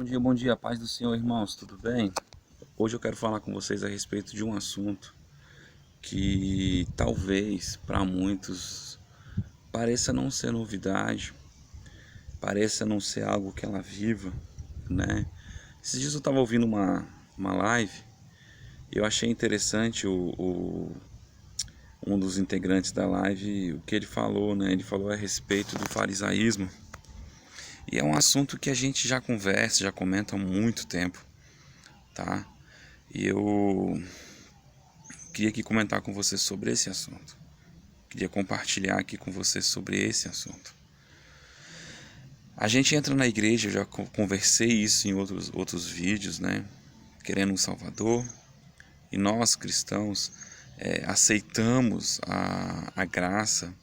Bom dia, paz do Senhor, irmãos, tudo bem? Hoje eu quero falar com vocês a respeito de um assunto que talvez para muitos pareça não ser novidade, pareça não ser algo que ela viva, né? Esses dias eu estava ouvindo uma live e eu achei interessante um dos integrantes da live, o que ele falou, né? Ele falou a respeito do farisaísmo. E é um assunto que a gente já conversa, já comenta há muito tempo, tá? E eu queria aqui comentar com você sobre esse assunto. Queria compartilhar aqui com você sobre esse assunto. A gente entra na igreja, eu já conversei isso em outros vídeos, né? Querendo um Salvador. E nós, cristãos, aceitamos a graça,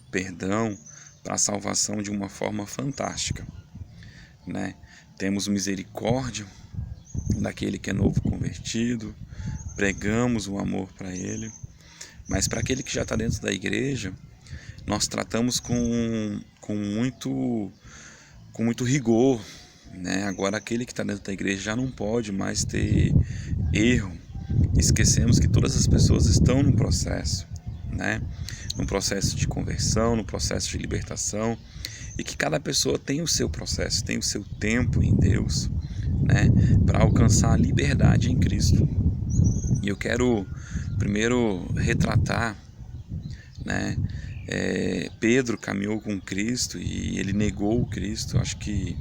o perdão para a salvação de uma forma fantástica, né? Temos misericórdia daquele que é novo convertido, pregamos o amor para ele, mas para aquele que já está dentro da igreja, nós tratamos com muito rigor, né? Agora aquele que está dentro da igreja já não pode mais ter erro. Esquecemos que todas as pessoas estão num processo, né? Num processo de conversão, num processo de libertação, e que cada pessoa tem o seu processo, tem o seu tempo em Deus, né? Para alcançar a liberdade em Cristo. E eu quero primeiro retratar, né? Pedro caminhou com Cristo e ele negou o Cristo. Acho que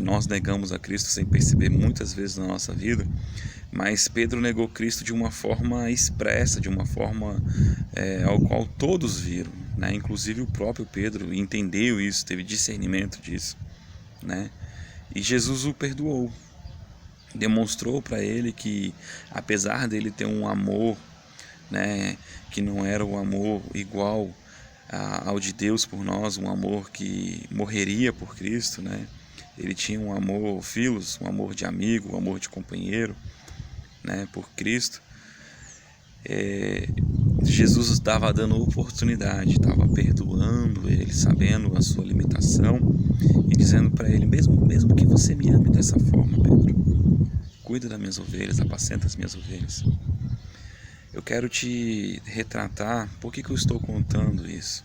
nós negamos a Cristo sem perceber muitas vezes na nossa vida, mas Pedro negou Cristo de uma forma expressa, de uma forma ao qual todos viram, né? Inclusive o próprio Pedro entendeu isso, teve discernimento disso, né? E Jesus o perdoou, demonstrou para ele que apesar dele ter um amor, né, que não era o amor igual ao de Deus por nós, um amor que morreria por Cristo, né? Ele tinha um amor filos, um amor de amigo, um amor de companheiro, né, por Cristo. Jesus estava dando oportunidade, estava perdoando ele, sabendo a sua limitação e dizendo para ele, mesmo que você me ame dessa forma, Pedro, cuida das minhas ovelhas, apacenta as minhas ovelhas. Eu quero te retratar. Por que eu estou contando isso?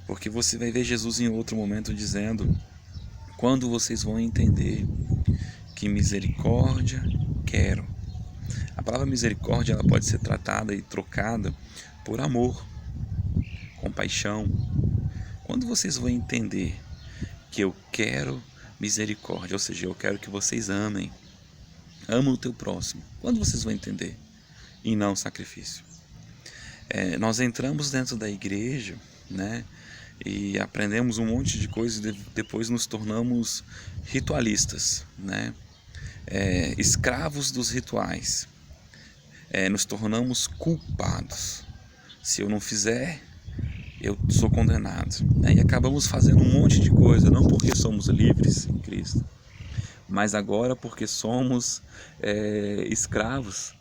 Porque você vai ver Jesus em outro momento dizendo: quando vocês vão entender que misericórdia quero. A palavra misericórdia ela pode ser tratada e trocada por amor, compaixão. Quando vocês vão entender que eu quero misericórdia, ou seja, eu quero que vocês amem, ama o teu próximo. Quando vocês vão entender? E não sacrifício. Nós entramos dentro da igreja, né? E aprendemos um monte de coisas e depois nos tornamos ritualistas, né? Escravos dos rituais. Nos tornamos culpados. Se eu não fizer, eu sou condenado, né? E acabamos fazendo um monte de coisa, não porque somos livres em Cristo, mas agora porque somos escravos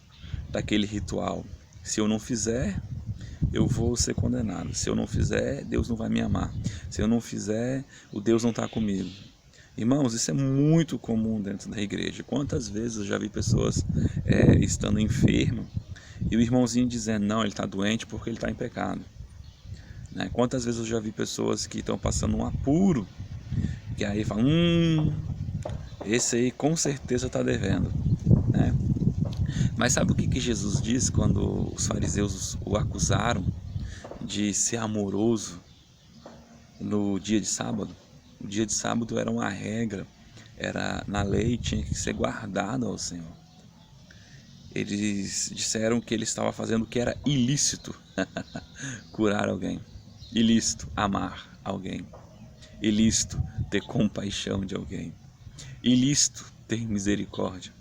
daquele ritual. Se eu não fizer, eu vou ser condenado. Se eu não fizer, Deus não vai me amar. Se eu não fizer, o Deus não está comigo. Irmãos, isso é muito comum dentro da igreja. Quantas vezes eu já vi pessoas estando enfermas e o irmãozinho dizendo, não, ele está doente porque ele está em pecado, né? Quantas vezes eu já vi pessoas que estão passando um apuro, que aí falam, esse aí com certeza está devendo, né? Mas sabe o que Jesus disse quando os fariseus o acusaram de ser amoroso no dia de sábado? O dia de sábado era uma regra, era na lei, tinha que ser guardado ao Senhor. Eles disseram que ele estava fazendo o que era ilícito, curar alguém, ilícito amar alguém, ilícito ter compaixão de alguém, ilícito ter misericórdia,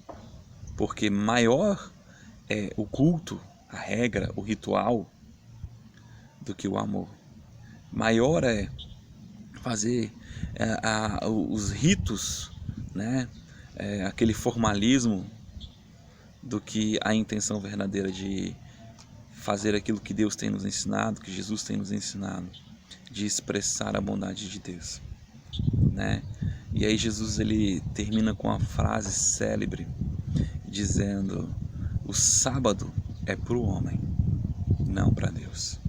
porque maior é o culto, a regra, o ritual, do que o amor. Maior é fazer os ritos, né? Aquele formalismo, do que a intenção verdadeira de fazer aquilo que Deus tem nos ensinado, que Jesus tem nos ensinado, de expressar a bondade de Deus, né? E aí Jesus ele termina com uma frase célebre, dizendo: o sábado é para o homem, não para Deus,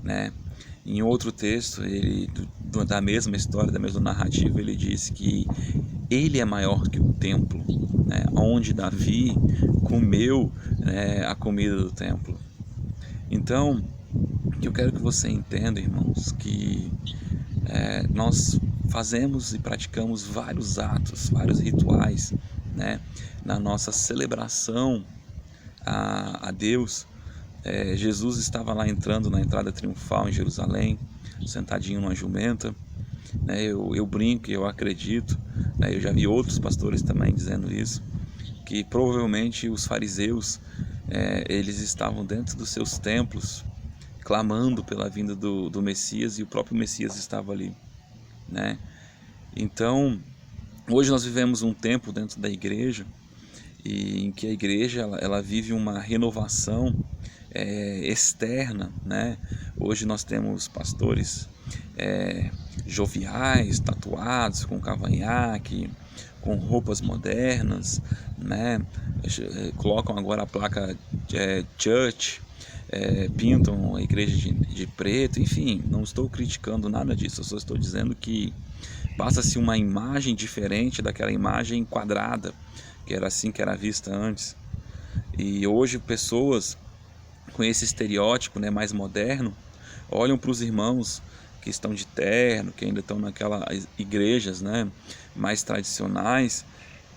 né? Em outro texto, da mesma história, da mesma narrativa, ele diz que ele é maior que o templo, né? Onde Davi comeu, né, a comida do templo. Então, eu quero que você entenda, irmãos, que nós fazemos e praticamos vários atos, vários rituais, né, na nossa celebração a Deus. Jesus estava lá entrando na entrada triunfal em Jerusalém, sentadinho numa jumenta, né? Eu brinco e eu acredito, né? Eu já vi outros pastores também dizendo isso, que provavelmente os fariseus, eles estavam dentro dos seus templos, clamando pela vinda do Messias, e o próprio Messias estava ali, né? Então, hoje nós vivemos um tempo dentro da igreja, em que a igreja ela vive uma renovação externa, né? Hoje nós temos pastores joviais, tatuados, com cavanhaque, com roupas modernas, né? Colocam agora a placa church, pintam a igreja de preto, enfim, não estou criticando nada disso, eu só estou dizendo que passa-se uma imagem diferente daquela imagem quadrada, que era assim que era vista antes. E hoje pessoas com esse estereótipo, né, mais moderno, olham para os irmãos que estão de terno, que ainda estão naquelas igrejas, né, mais tradicionais,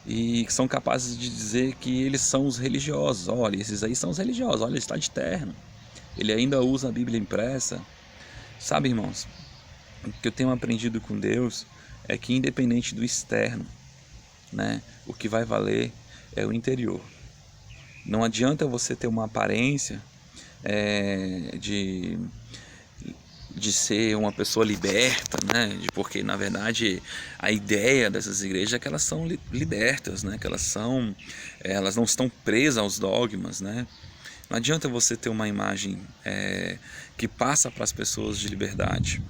e são capazes de dizer que eles são os religiosos. Olha, esses aí são os religiosos, olha, ele está de terno, ele ainda usa a Bíblia impressa. Sabe, irmãos, o que eu tenho aprendido com Deus é que, independente do externo, né, o que vai valer é o interior. Não adianta você ter uma aparência de ser uma pessoa liberta, né? Porque na verdade a ideia dessas igrejas é que elas são libertas, né? Que elas não estão presas aos dogmas, né? Não adianta você ter uma imagem que passa para as pessoas de liberdade.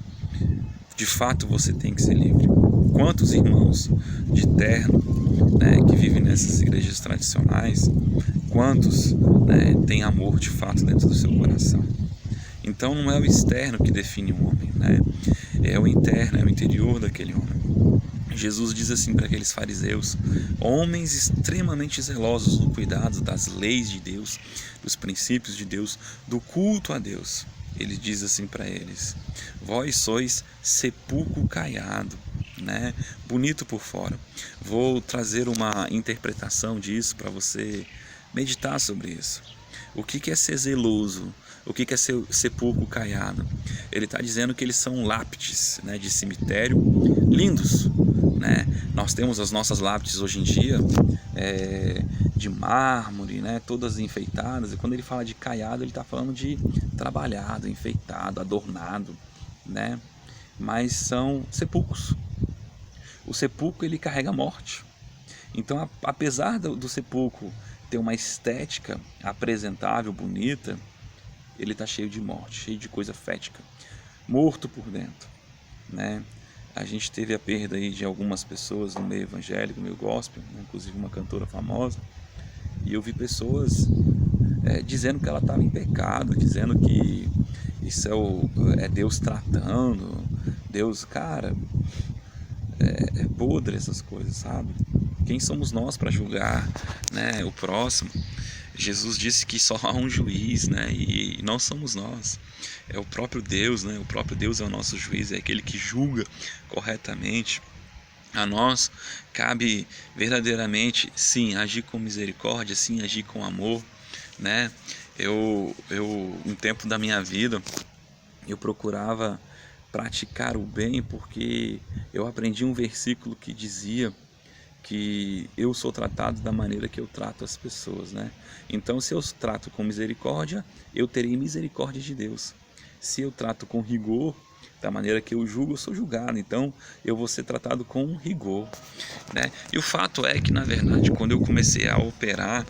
De fato você tem que ser livre. Quantos irmãos de terno, né, que vivem nessas igrejas tradicionais, quantos, né, têm amor de fato dentro do seu coração? Então não é o externo que define um homem, né? É o interno, é o interior daquele homem. Jesus diz assim para aqueles fariseus: homens extremamente zelosos no cuidado das leis de Deus, dos princípios de Deus, do culto a Deus. Ele diz assim para eles: vós sois sepulcro caiado, né? Bonito por fora. Vou trazer uma interpretação disso para você meditar sobre isso. O que é ser zeloso? O que é ser sepulcro caiado? Ele está dizendo que eles são lápides, né, de cemitério, lindos, né? Nós temos as nossas lápides hoje em dia de mármore, né, todas enfeitadas. E quando ele fala de caiado, ele está falando de trabalhado, enfeitado, adornado, né? Mas são sepulcros. O sepulcro ele carrega a morte. Então, apesar do sepulcro ter uma estética apresentável, bonita, ele está cheio de morte, cheio de coisa fética, morto por dentro, né? A gente teve a perda aí de algumas pessoas no meio evangélico, no meio gospel, né? Inclusive uma cantora famosa, e eu vi pessoas dizendo que ela estava em pecado, dizendo que isso é Deus tratando, Deus, cara, é podre essas coisas, sabe? Quem somos nós para julgar, né, o próximo? Jesus disse que só há um juiz, né, e não somos nós, é o próprio Deus, né? O próprio Deus é o nosso juiz, é aquele que julga corretamente. A nós cabe verdadeiramente, sim, agir com misericórdia, sim, agir com amor, né? Um tempo da minha vida, eu procurava praticar o bem, porque eu aprendi um versículo que dizia que eu sou tratado da maneira que eu trato as pessoas, né? Então, se eu trato com misericórdia, eu terei misericórdia de Deus. Se eu trato com rigor, da maneira que eu julgo, eu sou julgado. Então, eu vou ser tratado com rigor, né? E o fato é que, na verdade, quando eu comecei a operar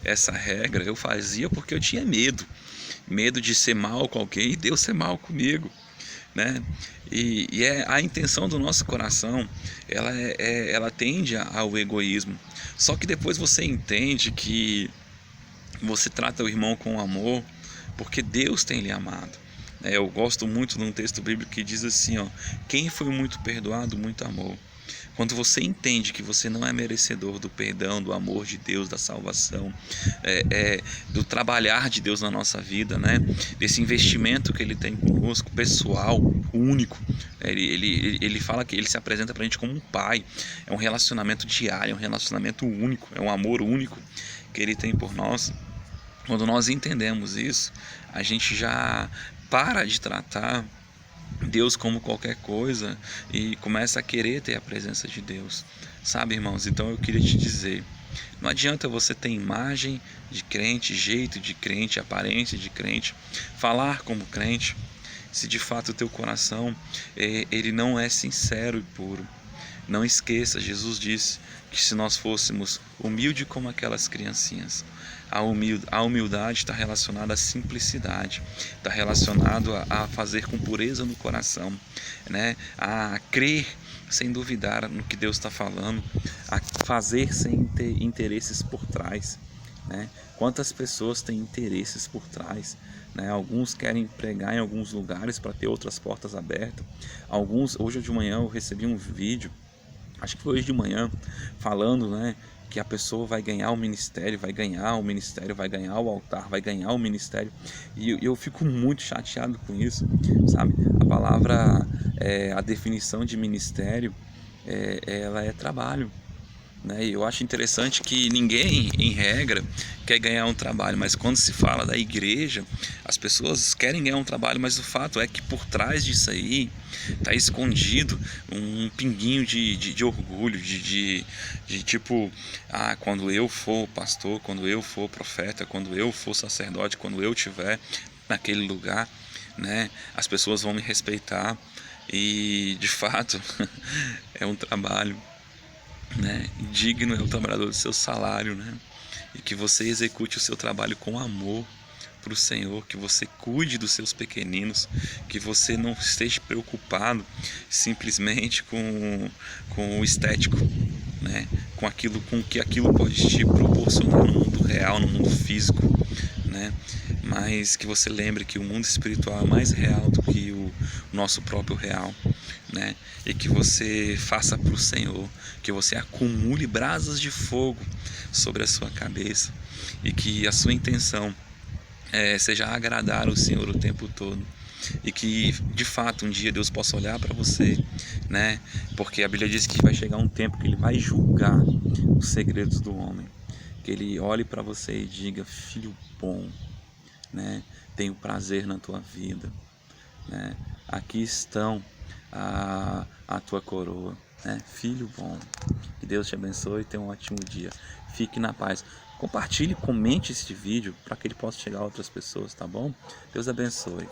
essa regra, eu fazia porque eu tinha medo de ser mal com alguém e Deus ser mal comigo. né? E a intenção do nosso coração, ela tende ao egoísmo. Só que depois você entende que você trata o irmão com amor, porque Deus tem lhe amado. Eu gosto muito de um texto bíblico que diz assim, ó: quem foi muito perdoado, muito amou. Quando você entende que você não é merecedor do perdão, do amor de Deus, da salvação, do trabalhar de Deus na nossa vida, né? Desse investimento que Ele tem conosco, pessoal, único. Ele fala que Ele se apresenta para a gente como um pai. É um relacionamento diário, é um relacionamento único, é um amor único que Ele tem por nós. Quando nós entendemos isso, a gente já para de tratar Deus como qualquer coisa e começa a querer ter a presença de Deus, sabe, irmãos? Então eu queria te dizer, não adianta você ter imagem de crente, jeito de crente, aparência de crente, falar como crente, se de fato o teu coração ele não é sincero e puro. Não esqueça, Jesus disse que se nós fôssemos humildes como aquelas criancinhas, a humildade está relacionada à simplicidade, está relacionado a fazer com pureza no coração, né? A crer sem duvidar no que Deus está falando, a fazer sem ter interesses por trás, né? Quantas pessoas têm interesses por trás, né? Alguns querem pregar em alguns lugares para ter outras portas abertas. Hoje de manhã eu recebi um vídeo, acho que foi hoje de manhã, falando, né, que a pessoa vai ganhar o ministério, vai ganhar o altar, vai ganhar o ministério, e eu fico muito chateado com isso, sabe? A palavra, a definição de ministério, ela é trabalho, né? E eu acho interessante que ninguém, em regra, quer ganhar um trabalho, mas quando se fala da igreja, as pessoas querem ganhar um trabalho, mas o fato é que por trás disso aí está escondido um pinguinho de orgulho, de tipo, quando eu for pastor, quando eu for profeta, quando eu for sacerdote, quando eu estiver naquele lugar, né, as pessoas vão me respeitar. E de fato é um trabalho, né? Digno é o trabalhador do seu salário, né? E que você execute o seu trabalho com amor para o Senhor, que você cuide dos seus pequeninos, que você não esteja preocupado simplesmente com o estético, né? Com que aquilo pode te proporcionar no mundo real, no mundo físico, né? Mas que você lembre que o mundo espiritual é mais real do que o nosso próprio real, né? E que você faça para o Senhor, que você acumule brasas de fogo sobre a sua cabeça e que a sua intenção seja agradar o Senhor o tempo todo. E que de fato um dia Deus possa olhar para você, né? Porque a Bíblia diz que vai chegar um tempo que Ele vai julgar os segredos do homem, que Ele olhe para você e diga: filho bom, né? Tenho prazer na tua vida, né? Aqui estão a tua coroa, né? Filho bom. Que Deus te abençoe e tenha um ótimo dia. Fique na paz. Compartilhe, comente este vídeo para que ele possa chegar a outras pessoas, tá bom? Deus abençoe.